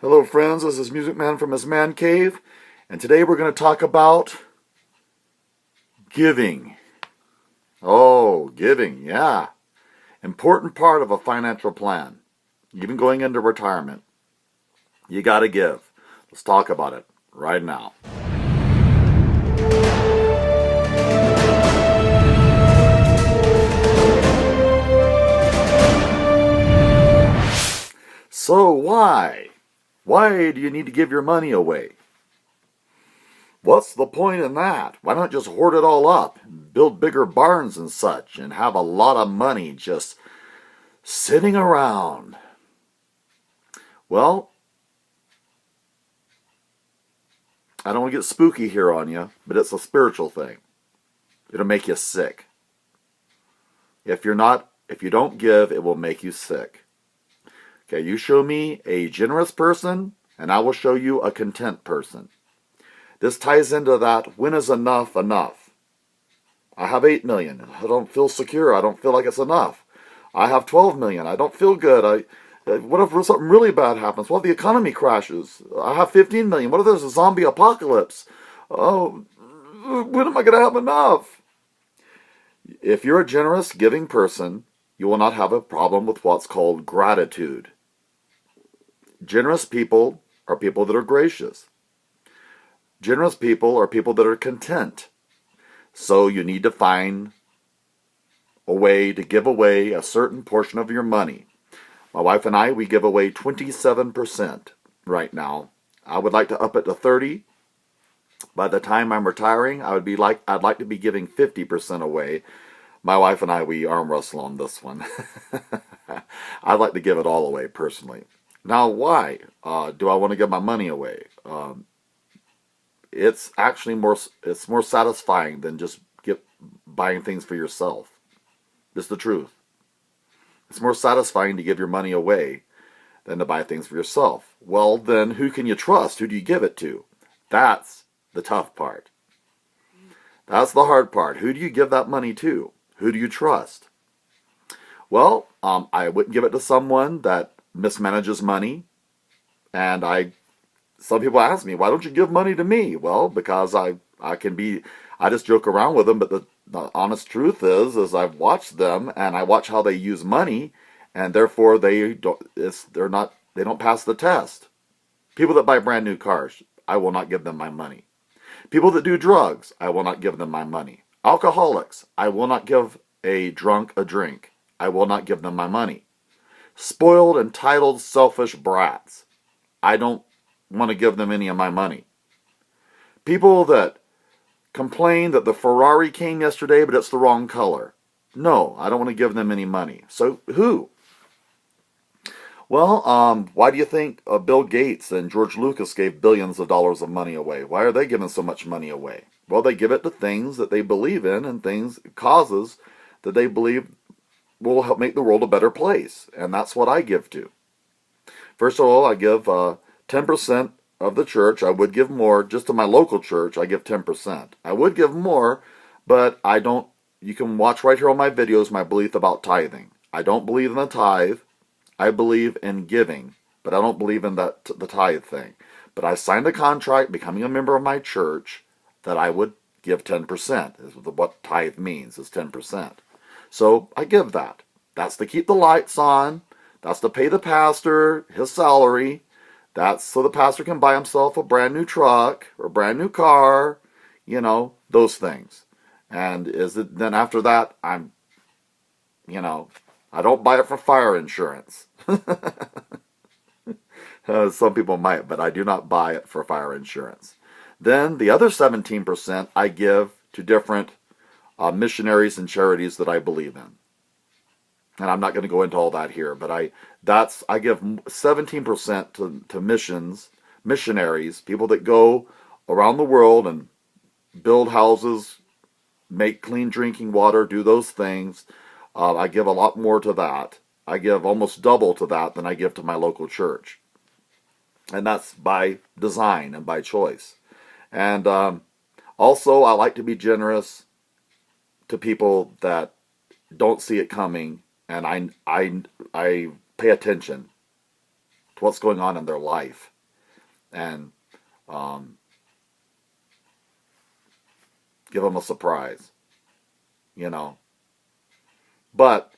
Hello, friends. This is Music Man from his man cave, and today we're going to talk about giving. Oh, giving, yeah. Important part of a financial plan, even going into retirement. You got to give. Let's talk about it right now. So, why? Why do you need to give your money away? What's the point in that? Why not just hoard it all up, build bigger barns and such, and have a lot of money just sitting around? Well, I don't want to get spooky here on you, but it's a spiritual thing. It'll make you sick. If you don't give, it will make you sick. Okay, you show me a generous person, and I will show you a content person. This ties into that, when is enough enough? I have 8 million. I don't feel secure. I don't feel like it's enough. I have 12 million. I don't feel good. What if something really bad happens? What if the economy crashes? I have 15 million. What if there's a zombie apocalypse? Oh, when am I going to have enough? If you're a generous, giving person, you will not have a problem with what's called gratitude. Generous people are people that are gracious. Generous people are people that are content. So you need to find a way to give away a certain portion of your money. My wife and I, we give away 27% right now. I would like to up it to 30. By the time I'm retiring, I'd like to be giving 50% away. My wife and I, we arm wrestle on this one. I'd like to give it all away personally. Now, why do I want to give my money away? It's actually more satisfying than just buying things for yourself. It's the truth. It's more satisfying to give your money away than to buy things for yourself. Well, then who can you trust? Who do you give it to? That's the tough part. That's the hard part. Who do you give that money to? Who do you trust? Well, I wouldn't give it to someone that mismanages money. And some people ask me, why don't you give money to me? Well, because I just joke around with them, but the honest truth is I've watched them and I watch how they use money, and therefore they don't pass the test. People that buy brand new cars, I will not give them my money. People that do drugs, I will not give them my money. Alcoholics, I will not give a drunk a drink. I will not give them my money. Spoiled, entitled, selfish brats, I don't want to give them any of my money. People that complain that the Ferrari came yesterday, but it's the wrong color. No, I don't want to give them any money. So who? Well, why do you think Bill Gates and George Lucas gave billions of dollars of money away? Why are they giving so much money away? Well, they give it to things that they believe in and causes that they believe will help make the world a better place. And that's what I give to. First of all, I give 10% of the church. I would give more. Just to my local church, I give 10%. I would give more, but I don't. You can watch right here on my videos my belief about tithing. I don't believe in the tithe. I believe in giving, but I don't believe in the tithe thing. But I signed a contract becoming a member of my church that I would give 10%. Is what tithe means, is 10%. So I give that. That's to keep the lights on. That's to pay the pastor his salary. That's so the pastor can buy himself a brand new truck or a brand new car, those things. And then after that, I don't buy it for fire insurance. Some people might, but I do not buy it for fire insurance. Then the other 17% I give to different missionaries and charities that I believe in. And I'm not going to go into all that here, but I give 17% to missionaries, people that go around the world and build houses, make clean drinking water, do those things. I give a lot more to that. I give almost double to that than I give to my local church. And that's by design and by choice. And also, I like to be generous to people that don't see it coming, and I pay attention. to what's going on in their life, and um, give them a surprise, you know. But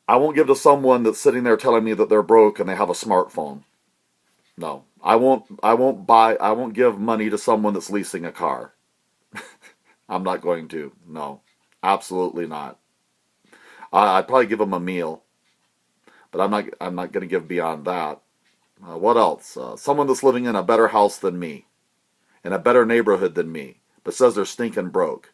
I won't give to someone that's sitting there telling me that they're broke and they have a smartphone. No, I won't. I won't buy. I won't give money to someone that's leasing a car. I'm not going to. No, absolutely not. I'd probably give them a meal, but I'm not. I'm not going to give beyond that. What else? Someone that's living in a better house than me, in a better neighborhood than me, but says they're stinking broke.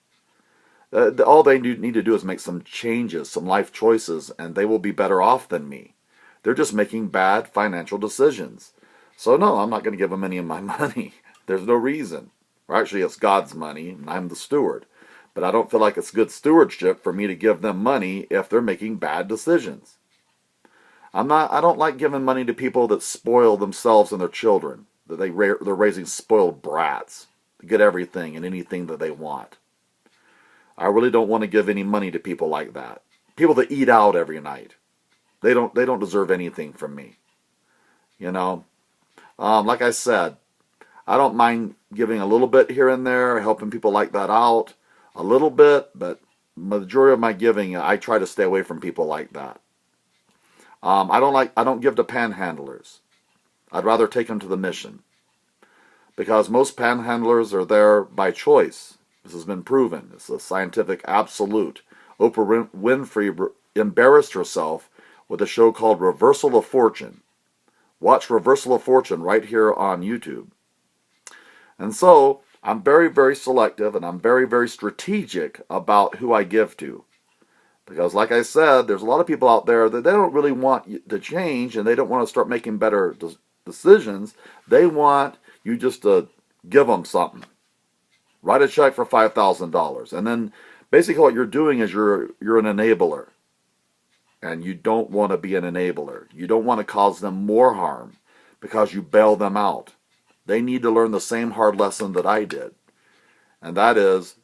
All they need to do is make some changes, some life choices, and they will be better off than me. They're just making bad financial decisions. So no, I'm not going to give them any of my money. There's no reason. Or actually, it's God's money, and I'm the steward. But I don't feel like it's good stewardship for me to give them money if they're making bad decisions. I don't like giving money to people that spoil themselves and their children. That they're raising spoiled brats to get everything and anything that they want. I really don't want to give any money to people like that. People that eat out every night. They don't deserve anything from me. You know, like I said, I don't mind giving a little bit here and there, helping people like that out a little bit, but majority of my giving, I try to stay away from people like that. I don't give to panhandlers. I'd rather take them to the mission, because most panhandlers are there by choice. This has been proven. It's a scientific absolute. Oprah Winfrey embarrassed herself with a show called Reversal of Fortune. Watch Reversal of Fortune right here on YouTube. And so I'm very, very selective, and I'm very, very strategic about who I give to. Because like I said, there's a lot of people out there that they don't really want to change, and they don't want to start making better decisions. They want you just to give them something. Write a check for $5,000. And then basically what you're doing is you're an enabler. And you don't want to be an enabler. You don't want to cause them more harm because you bail them out. They need to learn the same hard lesson that I did. And that is,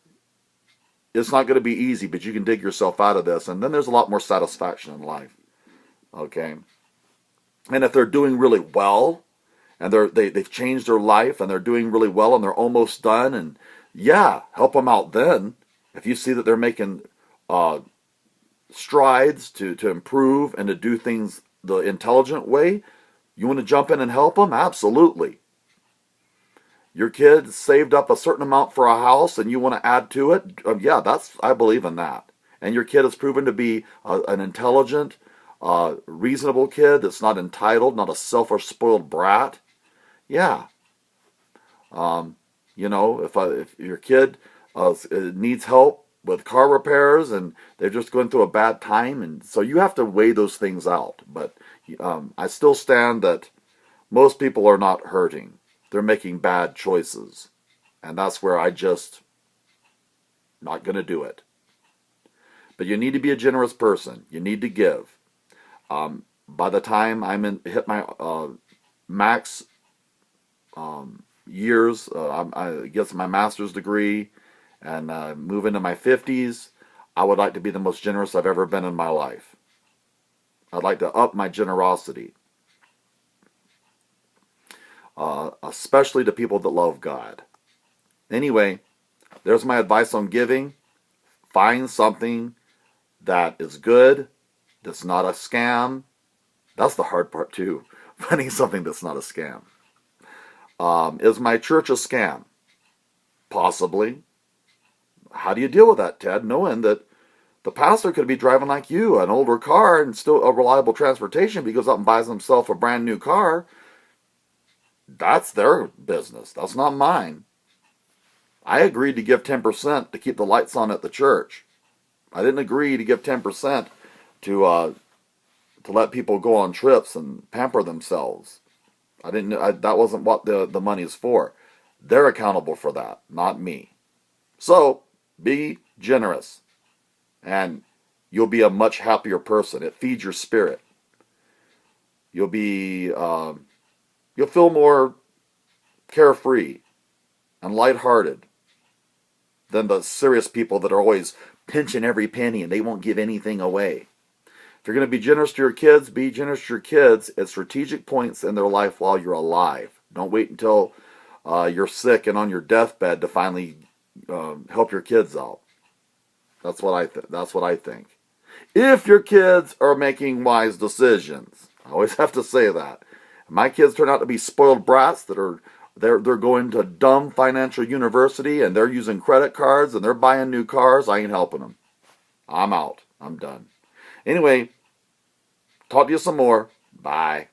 it's not going to be easy, but you can dig yourself out of this. And then there's a lot more satisfaction in life. Okay? And if they're doing really well, and they've changed their life, and they're doing really well, and they're almost done, and yeah, help them out then. If you see that they're making strides to improve and to do things the intelligent way, you want to jump in and help them? Absolutely. Your kid saved up a certain amount for a house and you want to add to it? Yeah, I believe in that. And your kid has proven to be an intelligent, reasonable kid that's not entitled, not a selfish, spoiled brat. Yeah. You know, if your kid needs help with car repairs and they're just going through a bad time, and so you have to weigh those things out. But I still stand that most people are not hurting. They're making bad choices. And that's where I just not going to do it. But you need to be a generous person. You need to give. By the time hit my max years, I get my master's degree and move into my 50s, I would like to be the most generous I've ever been in my life. I'd like to up my generosity. Especially to people that love God. Anyway, there's my advice on giving. Find something that is good, that's not a scam. That's the hard part too, finding something that's not a scam. Is my church a scam? Possibly. How do you deal with that, Ted, knowing that the pastor could be driving like you, an older car and still a reliable transportation, because he goes out and buys himself a brand new car? That's their business. That's not mine. I agreed to give 10% to keep the lights on at the church. I didn't agree to give 10% to let people go on trips and pamper themselves. That wasn't what the money is for. They're accountable for that, not me. So, be generous, and you'll be a much happier person. It feeds your spirit. You'll feel more carefree and lighthearted than the serious people that are always pinching every penny and they won't give anything away. If you're going to be generous to your kids, be generous to your kids at strategic points in their life while you're alive. Don't wait until you're sick and on your deathbed to finally help your kids out. That's what I think. If your kids are making wise decisions, I always have to say that. If my kids turn out to be spoiled brats that are they're going to dumb financial university and they're using credit cards and they're buying new cars, I ain't helping them. I'm out. I'm done. Anyway, talk to you some more. Bye.